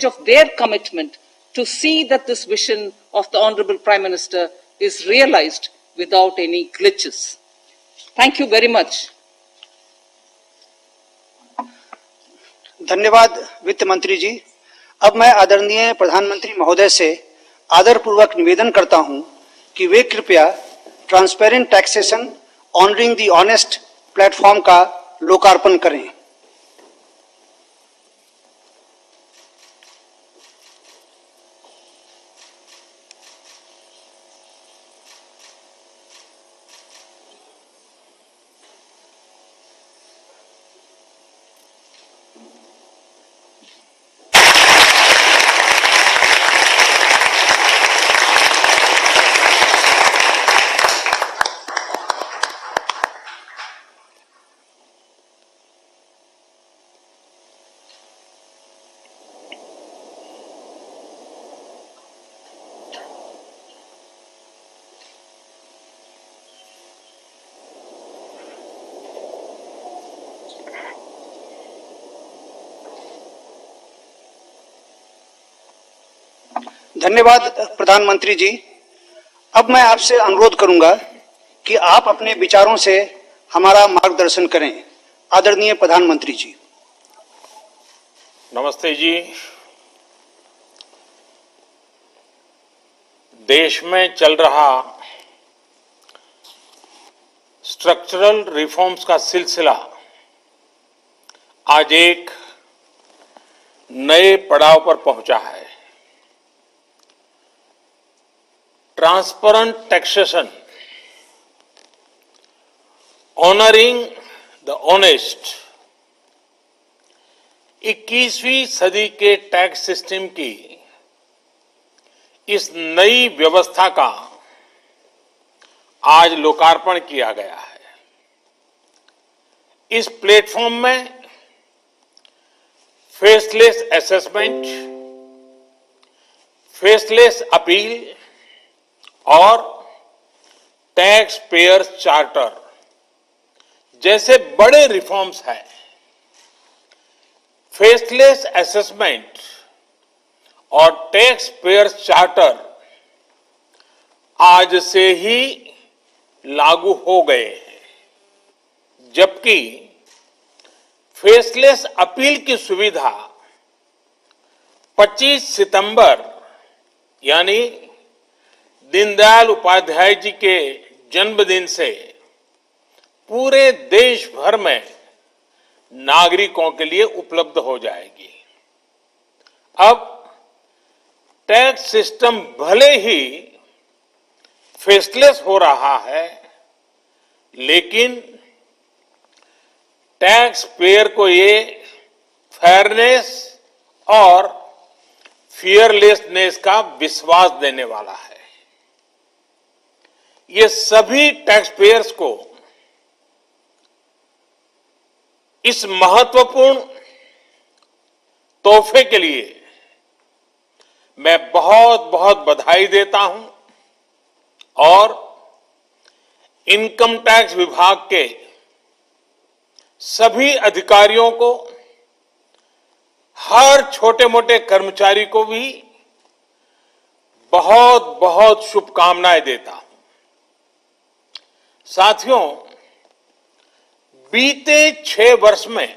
message of their commitment to see that this vision of the Honorable Prime Minister is realized without any glitches. Thank you very much. धन्यवाद वित्त मंत्री जी। अब मैं आदरणीय प्रधानमंत्री महोदय से आदरपूर्वक निवेदन करता हूं कि वे कृपया transparent taxation honouring the honest platform का लोकार्पण करें। धन्यवाद प्रधानमंत्री जी। अब मैं आपसे अनुरोध करूंगा कि आप अपने विचारों से हमारा मार्गदर्शन करें। आदरणीय प्रधानमंत्री जी। नमस्ते जी। देश में चल रहा स्ट्रक्चरल रिफॉर्म्स का सिलसिला आज एक नए पड़ाव पर पहुंचा है। Transparent taxation honouring the honest 21वीं सदी के टैक्स सिस्टम की इस नई व्यवस्था का आज लोकार्पण किया गया है। इस प्लेटफॉर्म में फेसलेस असेसमेंट, फेसलेस अपील और टैक्स पेयर्स चार्टर जैसे बड़े रिफॉर्म्स हैं। फेसलेस असेसमेंट और टैक्स पेयर्स चार्टर आज से ही लागू हो गए हैं, जबकि फेसलेस अपील की सुविधा 25 सितंबर यानी दीनदयाल उपाध्याय जी के जन्मदिन से पूरे देश भर में नागरिकों के लिए उपलब्ध हो जाएगी। अब टैक्स सिस्टम भले ही फेसलेस हो रहा है, लेकिन टैक्स पेयर को ये फेयरनेस और फियरलेसनेस का विश्वास देने वाला है। ये सभी टैक्स पेयर्स को इस महत्वपूर्ण तोहफे के लिए मैं बहुत बहुत बधाई देता हूं और इनकम टैक्स विभाग के सभी अधिकारियों को, हर छोटे मोटे कर्मचारी को भी बहुत बहुत शुभकामनाएं देता हूं। साथियों, बीते 6 वर्ष में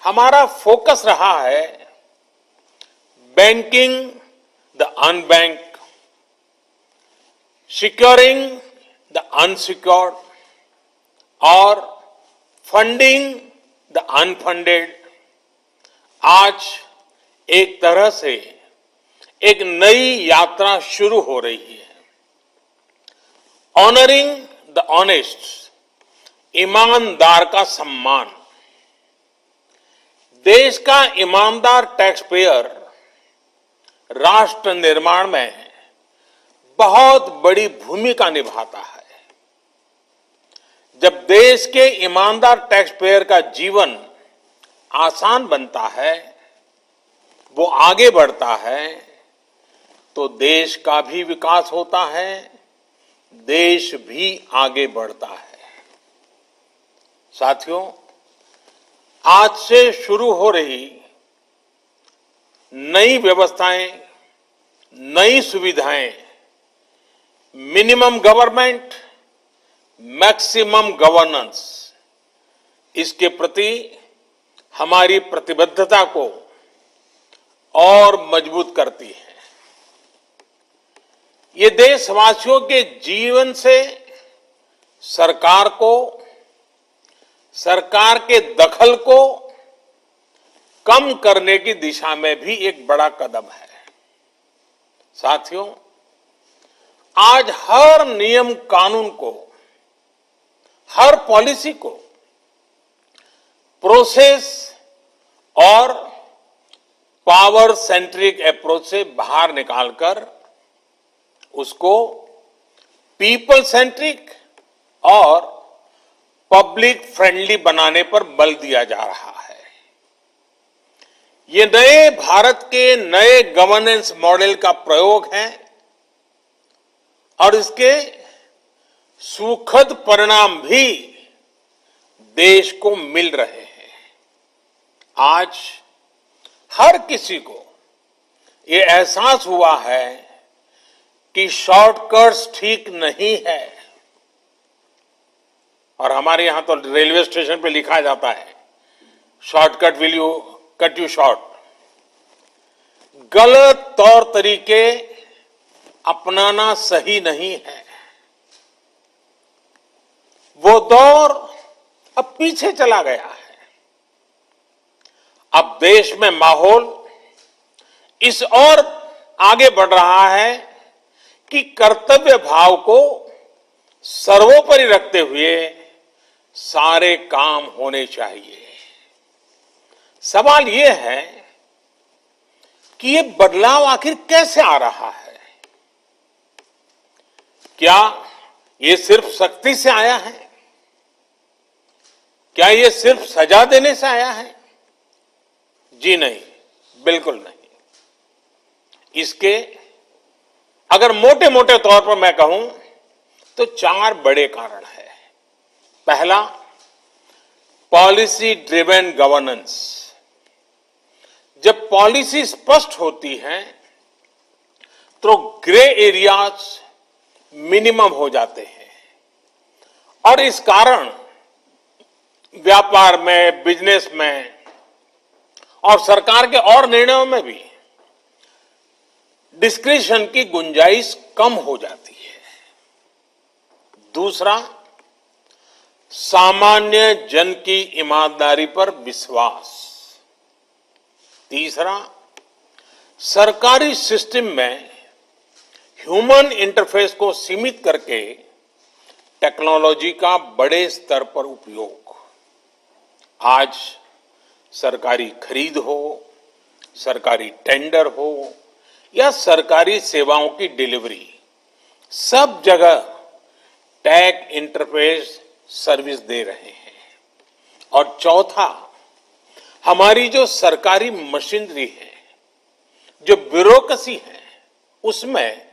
हमारा फोकस रहा है banking the unbank, securing the unsecured और फंडिंग द अनफंडेड। आज एक तरह से एक नई यात्रा शुरू हो रही है। ऑनरिंग द ऑनेस्ट, ईमानदार का सम्मान। देश का ईमानदार टैक्स पेयर राष्ट्र निर्माण में बहुत बड़ी भूमिका निभाता है। जब देश के ईमानदार टैक्स पेयर का जीवन आसान बनता है, वो आगे बढ़ता है, तो देश का भी विकास होता है, देश भी आगे बढ़ता है। साथियों, आज से शुरू हो रही नई व्यवस्थाएं, नई सुविधाएं, मिनिमम गवर्नमेंट, मैक्सिमम गवर्नेंस, इसके प्रति हमारी प्रतिबद्धता को और मजबूत करती है। ये देशवासियों के जीवन से सरकार को, सरकार के दखल को कम करने की दिशा में भी एक बड़ा कदम है। साथियों, आज हर नियम कानून को, हर पॉलिसी को प्रोसेस और पावर सेंट्रिक अप्रोच से बाहर निकालकर उसको पीपल सेंट्रिक और पब्लिक फ्रेंडली बनाने पर बल दिया जा रहा है। ये नए भारत के नए गवर्नेंस मॉडल का प्रयोग है और इसके सुखद परिणाम भी देश को मिल रहे हैं। आज हर किसी को ये एहसास हुआ है कि शॉर्टकट्स ठीक नहीं है। और हमारे यहां तो रेलवे स्टेशन पे लिखा जाता है, shortcut will you cut you short. गलत तौर तरीके अपनाना सही नहीं है। वो दौर अब पीछे चला गया है। अब देश में माहौल इस ओर आगे बढ़ रहा है कि कर्तव्य भाव को सर्वोपरि रखते हुए सारे काम होने चाहिए। सवाल यह है कि ये बदलाव आखिर कैसे आ रहा है? क्या ये सिर्फ सख्ती से आया है? क्या ये सिर्फ सजा देने से आया है? जी नहीं, बिल्कुल नहीं। इसके अगर मोटे मोटे तौर पर मैं कहूं तो 4 बड़े कारण हैं। पहला, पॉलिसी ड्रिवन गवर्नेंस। जब पॉलिसी स्पष्ट होती है तो ग्रे एरियाज मिनिमम हो जाते हैं और इस कारण व्यापार में, बिजनेस में और सरकार के और निर्णयों में भी डिस्क्रिशन की गुंजाइश कम हो जाती है। दूसरा, सामान्य जन की ईमानदारी पर विश्वास। तीसरा, सरकारी सिस्टम में ह्यूमन इंटरफेस को सीमित करके टेक्नोलॉजी का बड़े स्तर पर उपयोग। आज सरकारी खरीद हो, सरकारी टेंडर हो या सरकारी सेवाओं की डिलीवरी, सब जगह टैग इंटरफेस सर्विस दे रहे हैं। और चौथा, हमारी जो सरकारी मशीनरी है, जो ब्यूरोक्रेसी है, उसमें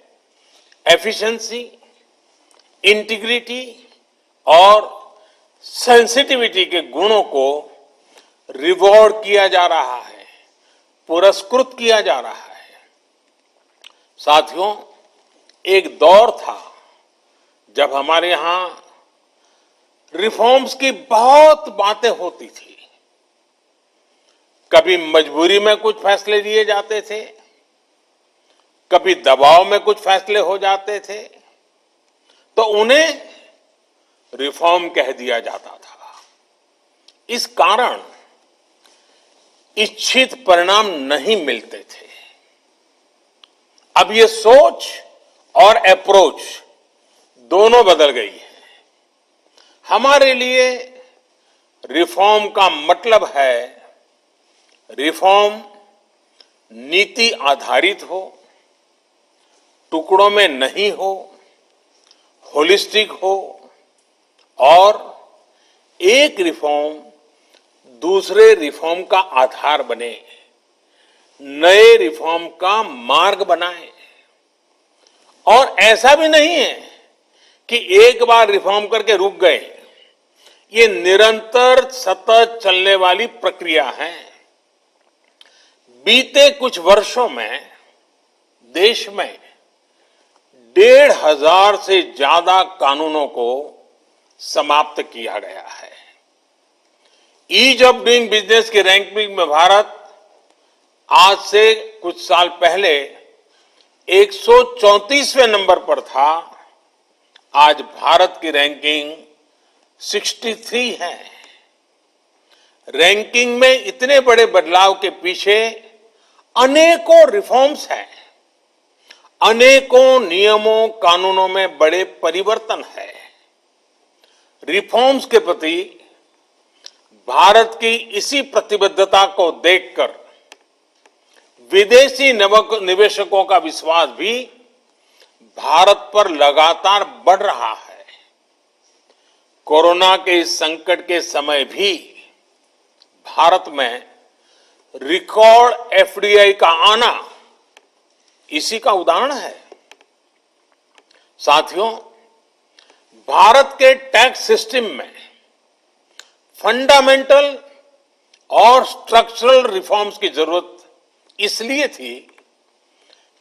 एफिशिएंसी, इंटीग्रिटी और सेंसिटिविटी के गुणों को रिवॉर्ड किया जा रहा है, पुरस्कृत किया जा रहा है। साथियों, एक दौर था जब हमारे यहां रिफॉर्म्स की बहुत बातें होती थी। कभी मजबूरी में कुछ फैसले लिए जाते थे, कभी दबाव में कुछ फैसले हो जाते थे, तो उन्हें रिफॉर्म कह दिया जाता था। इस कारण इच्छित परिणाम नहीं मिलते थे। अब ये सोच और अप्रोच दोनों बदल गई है। हमारे लिए रिफॉर्म का मतलब है रिफॉर्म नीति आधारित हो, टुकड़ों में नहीं हो, होलिस्टिक हो और एक रिफॉर्म दूसरे रिफॉर्म का आधार बने, नए रिफॉर्म का मार्ग बनाए। और ऐसा भी नहीं है कि एक बार रिफॉर्म करके रुक गए। ये निरंतर सतत चलने वाली प्रक्रिया है। बीते कुछ वर्षों में देश में 1,500 से ज्यादा कानूनों को समाप्त किया गया है। ईज ऑफ डूइंग बिजनेस की रैंकिंग में भारत आज से कुछ साल पहले 134वें नंबर पर था। आज भारत की रैंकिंग 63 है। रैंकिंग में इतने बड़े बदलाव के पीछे अनेकों रिफॉर्म्स हैं, अनेकों नियमों कानूनों में बड़े परिवर्तन है। रिफॉर्म्स के प्रति भारत की इसी प्रतिबद्धता को देखकर विदेशी निवेशकों का विश्वास भी भारत पर लगातार बढ़ रहा है। कोरोना के इस संकट के समय भी भारत में रिकॉर्ड एफडीआई का आना इसी का उदाहरण है। साथियों, भारत के टैक्स सिस्टम में फंडामेंटल और स्ट्रक्चरल रिफॉर्म्स की जरूरत इसलिए थी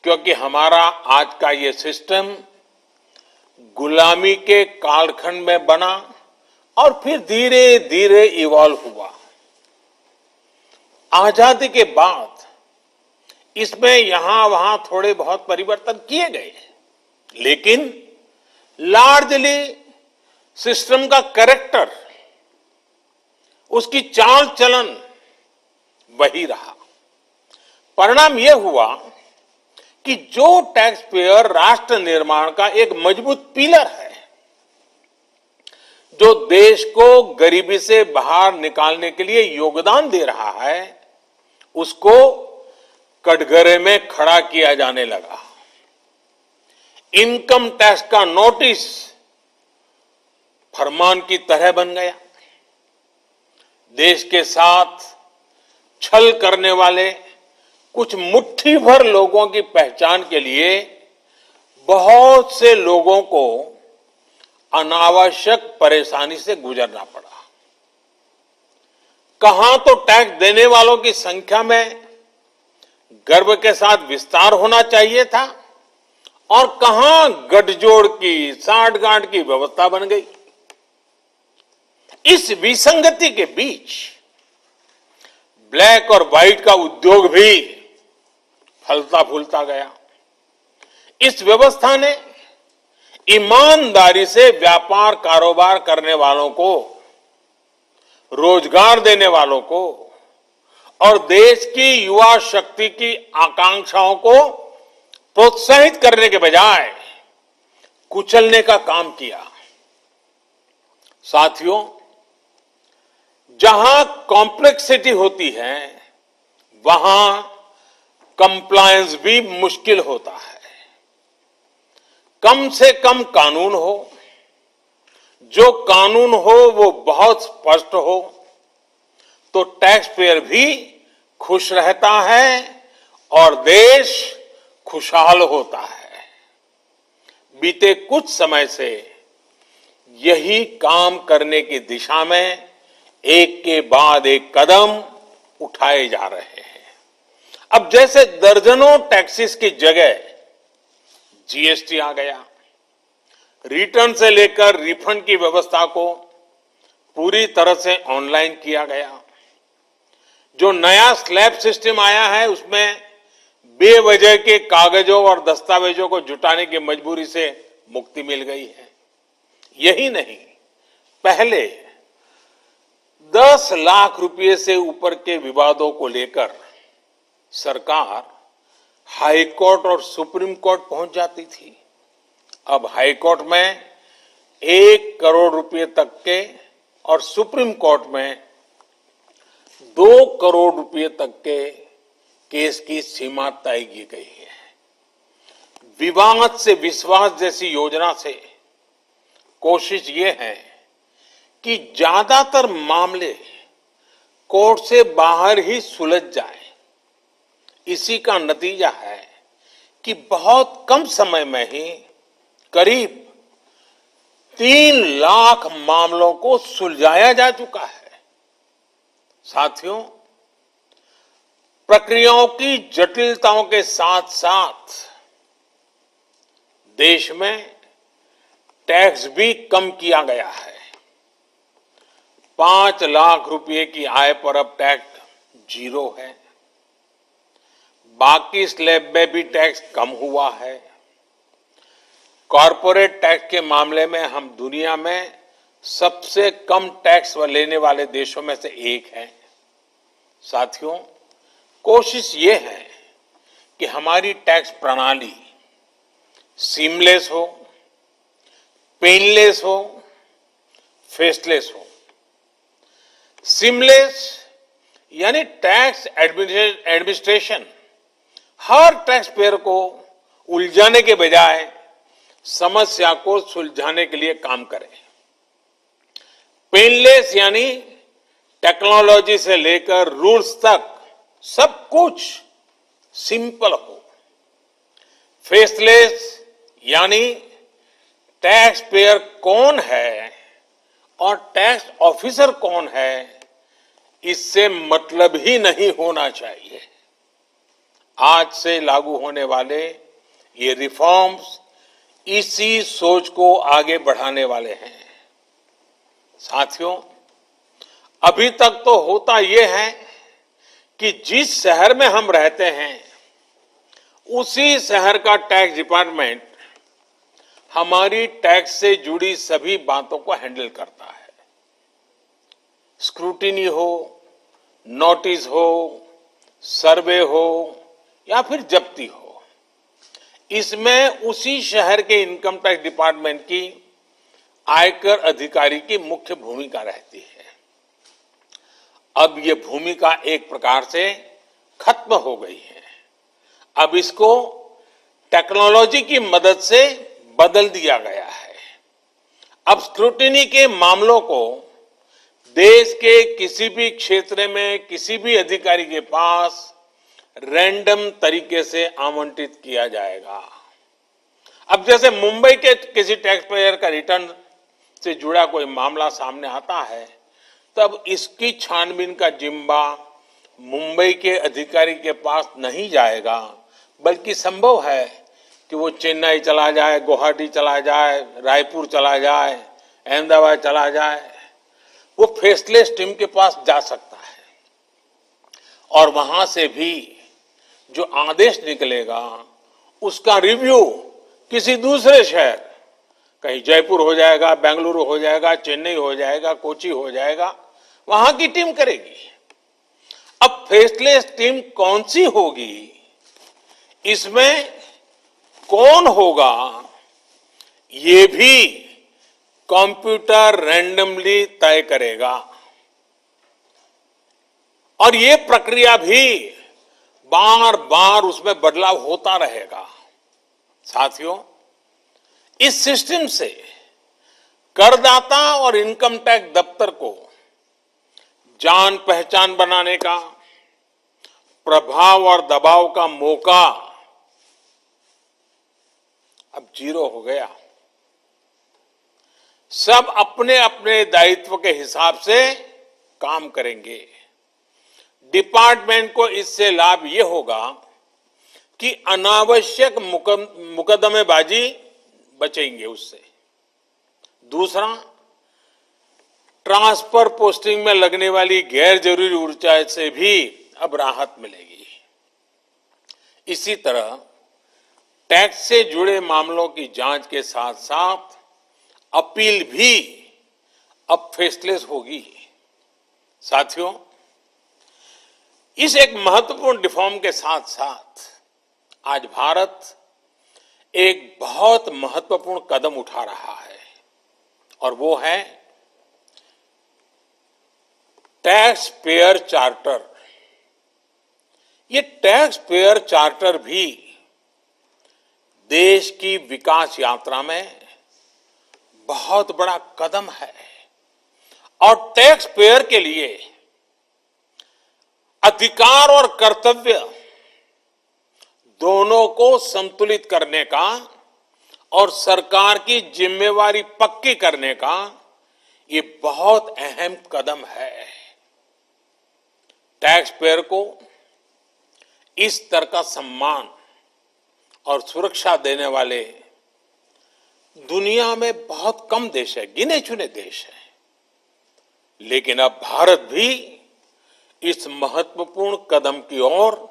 क्योंकि हमारा आज का ये सिस्टम गुलामी के कालखंड में बना और फिर धीरे धीरे इवॉल्व हुआ। आजादी के बाद इसमें यहां वहां थोड़े बहुत परिवर्तन किए गए, लेकिन लार्जली सिस्टम का कैरेक्टर, उसकी चाल चलन वही रहा। परिणाम यह हुआ कि जो टैक्स पेयर राष्ट्र निर्माण का एक मजबूत पिलर है, जो देश को गरीबी से बाहर निकालने के लिए योगदान दे रहा है, उसको कटघरे में खड़ा किया जाने लगा। इनकम टैक्स का नोटिस फरमान की तरह बन गया। देश के साथ छल करने वाले कुछ मुट्ठी भर लोगों की पहचान के लिए बहुत से लोगों को अनावश्यक परेशानी से गुजरना पड़ा। कहां तो टैक्स देने वालों की संख्या में गर्व के साथ विस्तार होना चाहिए था और कहां गठजोड़ की, साठगांठ की व्यवस्था बन गई। इस विसंगति के बीच ब्लैक और व्हाइट का उद्योग भी फलता फूलता गया। इस व्यवस्था ने ईमानदारी से व्यापार कारोबार करने वालों को, रोजगार देने वालों को और देश की युवा शक्ति की आकांक्षाओं को प्रोत्साहित करने के बजाय कुचलने का काम किया। साथियों, जहां कॉम्प्लेक्सिटी होती है वहां कंप्लायंस भी मुश्किल होता है। कम से कम कानून हो, जो कानून हो वो बहुत स्पष्ट हो, तो टैक्स पेयर भी खुश रहता है और देश खुशहाल होता है। बीते कुछ समय से यही काम करने की दिशा में एक के बाद एक कदम उठाए जा रहे हैं। अब जैसे दर्जनों टैक्सेस की जगह जीएसटी आ गया, रिटर्न से लेकर रिफंड की व्यवस्था को पूरी तरह से ऑनलाइन किया गया। जो नया स्लैब सिस्टम आया है उसमें बेवजह के कागजों और दस्तावेजों को जुटाने की मजबूरी से मुक्ति मिल गई है। यही नहीं, पहले 10 लाख रुपए से ऊपर के विवादों को लेकर सरकार हाई कोर्ट और सुप्रीम कोर्ट पहुंच जाती थी। अब हाई कोर्ट में 1 करोड़ रुपए तक के और सुप्रीम कोर्ट में 2 करोड़ रुपए तक के केस की सीमा तय की गई है। विवाद से विश्वास जैसी योजना से कोशिश ये है कि ज्यादातर मामले कोर्ट से बाहर ही सुलझ जाए। इसी का नतीजा है कि बहुत कम समय में ही करीब 3 लाख मामलों को सुलझाया जा चुका है। साथियों, प्रक्रियाओं की जटिलताओं के साथ साथ देश में टैक्स भी कम किया गया है। 5 लाख रुपए की आय पर अब टैक्स 0 है। बाकी स्लैब में भी टैक्स कम हुआ है। कॉरपोरेट टैक्स के मामले में हम दुनिया में सबसे कम टैक्स लेने वाले देशों में से एक हैं। साथियों, कोशिश ये है कि हमारी टैक्स प्रणाली सीमलेस हो, पेनलेस हो, फेसलेस हो। सीमलेस यानी टैक्स एडमिनिस्ट्रेशन हर टैक्स पेयर को उलझाने के बजाय समस्या को सुलझाने के लिए काम करे। पेनलेस यानी टेक्नोलॉजी से लेकर रूल्स तक सब कुछ सिंपल हो। फेसलेस यानी टैक्स पेयर कौन है और टैक्स ऑफिसर कौन है, इससे मतलब ही नहीं होना चाहिए। आज से लागू होने वाले ये रिफॉर्म्स इसी सोच को आगे बढ़ाने वाले हैं। साथियों, अभी तक तो होता यह है कि जिस शहर में हम रहते हैं उसी शहर का टैक्स डिपार्टमेंट हमारी टैक्स से जुड़ी सभी बातों को हैंडल करता है। स्क्रूटिनी हो, नोटिस हो, सर्वे हो या फिर जब्ती हो, इसमें उसी शहर के इनकम टैक्स डिपार्टमेंट की आयकर अधिकारी की मुख्य भूमिका रहती है। अब ये भूमिका एक प्रकार से खत्म हो गई है। अब इसको टेक्नोलॉजी की मदद से बदल दिया गया है। अब स्क्रूटिनी के मामलों को देश के किसी भी क्षेत्र में किसी भी अधिकारी के पास रैंडम तरीके से आवंटित किया जाएगा। अब जैसे मुंबई के किसी टैक्स पेयर का रिटर्न से जुड़ा कोई मामला सामने आता है, तब इसकी छानबीन का जिम्मा मुंबई के अधिकारी के पास नहीं जाएगा, बल्कि संभव है कि वो चेन्नई चला जाए, गुवाहाटी चला जाए, रायपुर चला जाए, अहमदाबाद चला जाए। वो फेसलेस टीम के पास जा सकता है और वहां से भी जो आदेश निकलेगा उसका रिव्यू किसी दूसरे शहर, कहीं जयपुर हो जाएगा, बेंगलुरु हो जाएगा, चेन्नई हो जाएगा, कोची हो जाएगा, वहां की टीम करेगी। अब फेसलेस टीम कौन सी होगी, इसमें कौन होगा, ये भी कंप्यूटर रैंडमली तय करेगा। और ये प्रक्रिया भी बार बार उसमें बदलाव होता रहेगा। साथियों, इस सिस्टम से करदाता और इनकम टैक्स दफ्तर को जान पहचान बनाने का, प्रभाव और दबाव का मौका अब 0 हो गया। सब अपने अपने दायित्व के हिसाब से काम करेंगे। डिपार्टमेंट को इससे लाभ ये होगा कि अनावश्यक मुकदमेबाजी बचेंगे उससे। दूसरा, ट्रांसफर पोस्टिंग में लगने वाली गैर जरूरी ऊर्जा से भी अब राहत मिलेगी। इसी तरह टैक्स से जुड़े मामलों की जांच के साथ साथ अपील भी अब फेसलेस होगी। साथियों, इस एक महत्वपूर्ण रिफॉर्म के साथ साथ आज भारत एक बहुत महत्वपूर्ण कदम उठा रहा है और वो है टैक्स पेयर चार्टर। ये टैक्स पेयर चार्टर भी देश की विकास यात्रा में बहुत बड़ा कदम है और टैक्स पेयर के लिए अधिकार और कर्तव्य दोनों को संतुलित करने का और सरकार की जिम्मेवारी पक्की करने का ये बहुत अहम कदम है। टैक्स पेयर को इस स्तर का सम्मान और सुरक्षा देने वाले दुनिया में बहुत कम देश है, गिने चुने देश हैं। लेकिन अब भारत भी इस महत्वपूर्ण कदम की ओर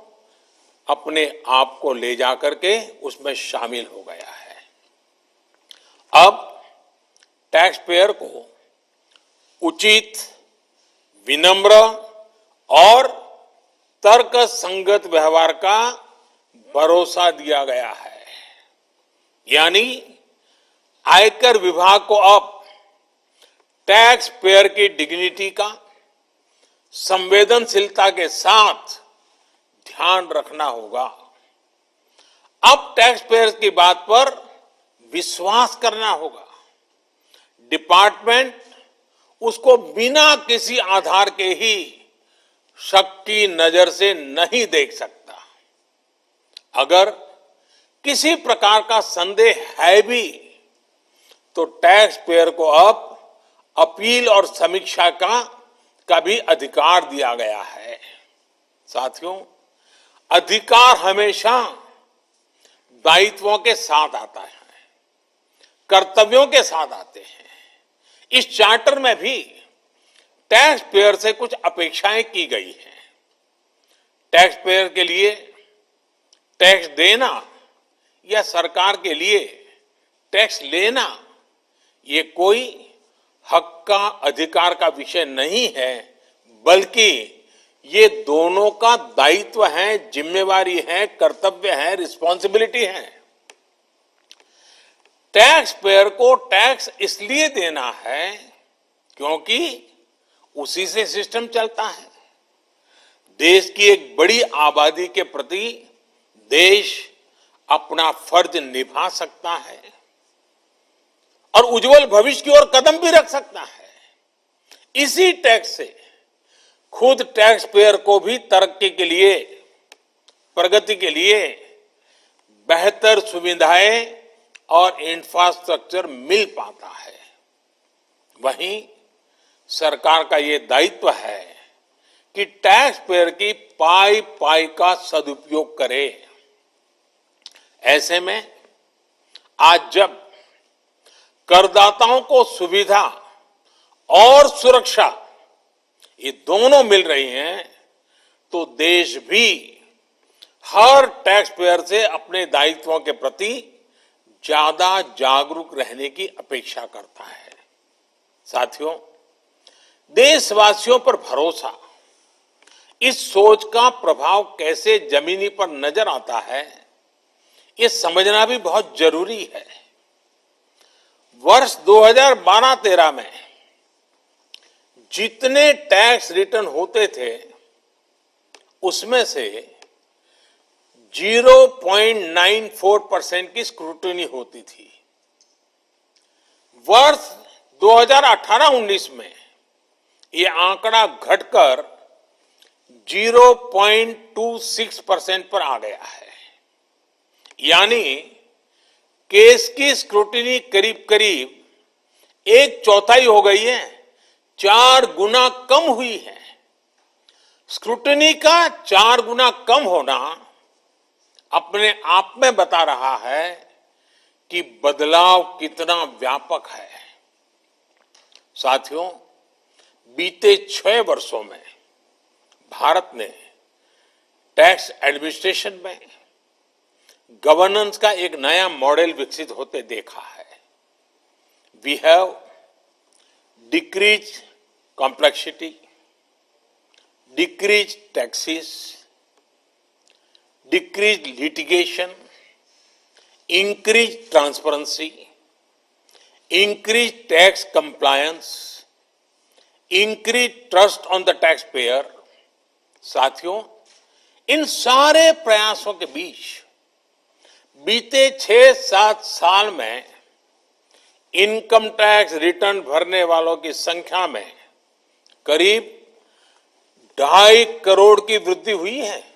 अपने आप को ले जाकर के उसमें शामिल हो गया है। अब टैक्स पेयर को उचित, विनम्र और तर्क संगत व्यवहार का भरोसा दिया गया है। यानी आयकर विभाग को अब टैक्स पेयर की डिग्निटी का संवेदनशीलता के साथ ध्यान रखना होगा। अब टैक्स पेयर की बात पर विश्वास करना होगा। डिपार्टमेंट उसको बिना किसी आधार के ही शक की नजर से नहीं देख सकता। अगर किसी प्रकार का संदेह है भी तो टैक्स पेयर को अब अपील और समीक्षा का भी अधिकार दिया गया है। साथियों, अधिकार हमेशा दायित्वों के साथ आता है, कर्तव्यों के साथ आते हैं। इस चार्टर में भी टैक्स पेयर से कुछ अपेक्षाएं की गई हैं। टैक्स पेयर के लिए टैक्स देना या सरकार के लिए टैक्स लेना ये कोई हक का, अधिकार का विषय नहीं है, बल्कि ये दोनों का दायित्व है, जिम्मेवारी है, कर्तव्य है, रिस्पॉन्सिबिलिटी है। टैक्स पेयर को टैक्स इसलिए देना है क्योंकि उसी से सिस्टम चलता है। देश की एक बड़ी आबादी के प्रति देश अपना फर्ज निभा सकता है और उज्जवल भविष्य की ओर कदम भी रख सकता है। इसी टैक्स से खुद टैक्स पेयर को भी तरक्की के लिए, प्रगति के लिए बेहतर सुविधाएं और इंफ्रास्ट्रक्चर मिल पाता है। वहीं सरकार का ये दायित्व है कि टैक्स पेयर की पाई पाई का सदुपयोग करे। ऐसे में आज जब करदाताओं को सुविधा और सुरक्षा ये दोनों मिल रही हैं, तो देश भी हर टैक्स पेयर से अपने दायित्वों के प्रति ज्यादा जागरूक रहने की अपेक्षा करता है। साथियों, देशवासियों पर भरोसा, इस सोच का प्रभाव कैसे जमीनी पर नजर आता है, ये समझना भी बहुत जरूरी है। वर्ष 2012-13 में जितने टैक्स रिटर्न होते थे उसमें से 0.94% की स्क्रूटनी होती थी। वर्ष 2018-19 में ये आंकड़ा घटकर 0.26% पर आ गया है। यानी केस की स्क्रूटनी करीब करीब 1/4 हो गई है, 4 गुना कम हुई है। स्क्रूटनी का 4 गुना कम होना अपने आप में बता रहा है कि बदलाव कितना व्यापक है। साथियों, बीते 6 वर्षों में भारत ने टैक्स एडमिनिस्ट्रेशन में गवर्नेंस का एक नया मॉडल विकसित होते देखा है। We have decrease complexity, decrease taxes, decrease litigation, increase transparency, increase tax compliance, increase trust on the tax payer. साथियों, इन सारे प्रयासों के बीच बीते 6-7 साल में इनकम टैक्स रिटर्न भरने वालों की संख्या में करीब 2.5 करोड़ की वृद्धि हुई है।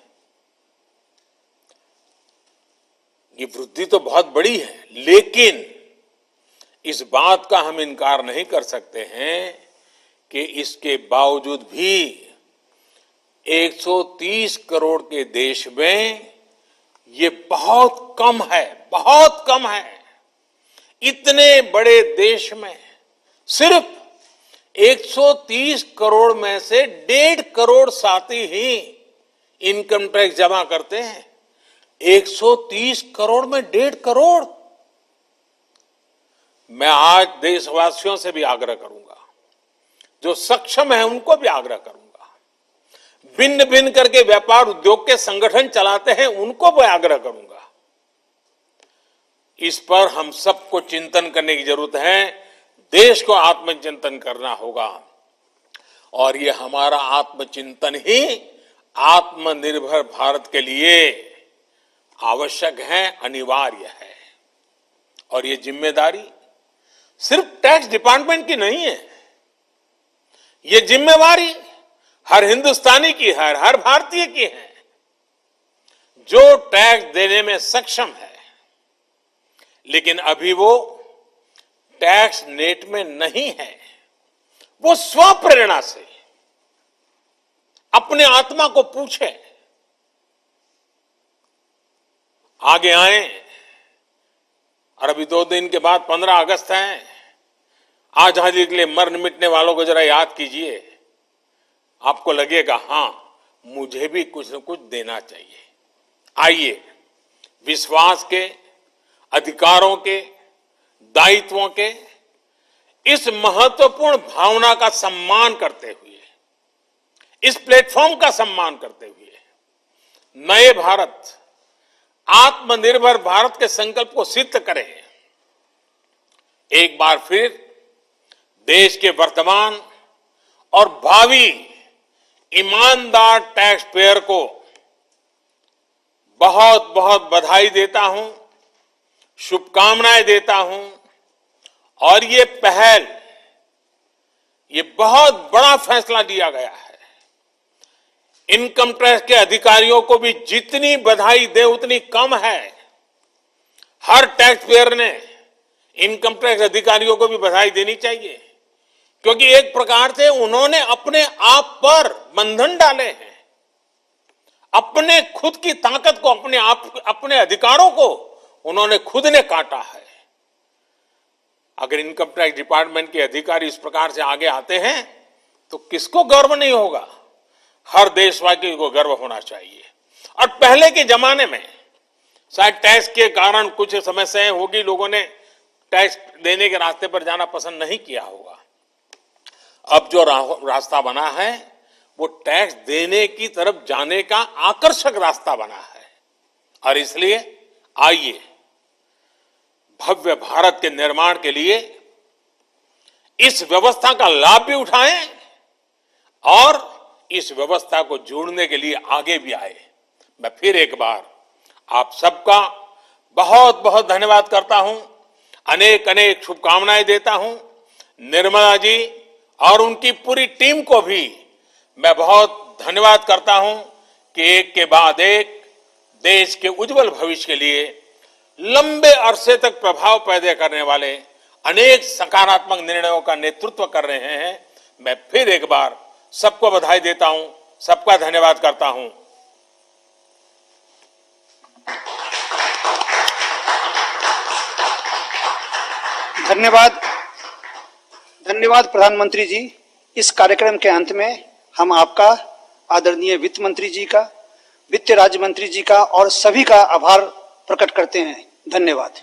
ये वृद्धि तो बहुत बड़ी है, लेकिन इस बात का हम इनकार नहीं कर सकते हैं कि इसके बावजूद भी 130 करोड़ के देश में ये बहुत कम है, बहुत कम है। इतने बड़े देश में सिर्फ 130 करोड़ में से 1.5 करोड़ साथी ही इनकम टैक्स जमा करते हैं। 130 करोड़ में 1.5 करोड़। मैं आज देशवासियों से भी आग्रह करूंगा, जो सक्षम है उनको भी आग्रह करूंगा, भिन्न भिन्न करके व्यापार उद्योग के संगठन चलाते हैं उनको भी आग्रह करूंगा। इस पर हम सबको चिंतन करने की जरूरत है, देश को आत्मचिंतन करना होगा और ये हमारा आत्मचिंतन ही आत्मनिर्भर भारत के लिए आवश्यक है, अनिवार्य है। और ये जिम्मेदारी सिर्फ टैक्स डिपार्टमेंट की नहीं है, ये जिम्मेवारी हर हिंदुस्तानी की है, हर भारतीय की है जो टैक्स देने में सक्षम है, लेकिन अभी वो टैक्स नेट में नहीं है। वो स्वप्रेरणा से अपने आत्मा को पूछे, आगे आए। और अभी 2 दिन के बाद 15 अगस्त है। आजादी के लिए मरने मिटने वालों को जरा याद कीजिए, आपको लगेगा हां मुझे भी कुछ न कुछ देना चाहिए। आइए विश्वास के, अधिकारों के, दायित्वों के इस महत्वपूर्ण भावना का सम्मान करते हुए, इस प्लेटफॉर्म का सम्मान करते हुए नए भारत, आत्मनिर्भर भारत के संकल्प को सिद्ध करें। एक बार फिर देश के वर्तमान और भावी ईमानदार टैक्स पेयर को बहुत बहुत बधाई देता हूं, शुभकामनाएं देता हूं। और ये पहल, ये बहुत बड़ा फैसला लिया गया है। इनकम टैक्स के अधिकारियों को भी जितनी बधाई दे उतनी कम है। हर टैक्स पेयर ने इनकम टैक्स अधिकारियों को भी बधाई देनी चाहिए, क्योंकि एक प्रकार से उन्होंने अपने आप पर बंधन डाले हैं, अपने खुद की ताकत को, अपने अधिकारों को उन्होंने खुद ने काटा है। अगर इनकम टैक्स डिपार्टमेंट के अधिकारी इस प्रकार से आगे आते हैं तो किसको गर्व नहीं होगा? हर देशवासी को गर्व होना चाहिए। और पहले के जमाने में शायद टैक्स के कारण कुछ समस्याएं होगी, लोगों ने टैक्स देने के रास्ते पर जाना पसंद नहीं किया होगा। अब जो रास्ता बना है वो टैक्स देने की तरफ जाने का आकर्षक रास्ता बना है। और इसलिए आइए भव्य भारत के निर्माण के लिए इस व्यवस्था का लाभ भी उठाएं और इस व्यवस्था को जोड़ने के लिए आगे भी आए। मैं फिर एक बार आप सबका बहुत बहुत धन्यवाद करता हूं, अनेक अनेक शुभकामनाएं देता हूं। निर्मला जी और उनकी पूरी टीम को भी मैं बहुत धन्यवाद करता हूं कि एक के बाद एक देश के उज्जवल भविष्य के लिए लंबे अरसे तक प्रभाव पैदा करने वाले अनेक सकारात्मक निर्णयों का नेतृत्व कर रहे हैं। मैं फिर एक बार सबको बधाई देता हूं, सबका धन्यवाद करता हूं। धन्यवाद, धन्यवाद प्रधानमंत्री जी। इस कार्यक्रम के अंत में हम आपका, आदरणीय वित्त मंत्री जी का, वित्त राज्य मंत्री जी का और सभी का आभार प्रकट करते हैं। धन्यवाद।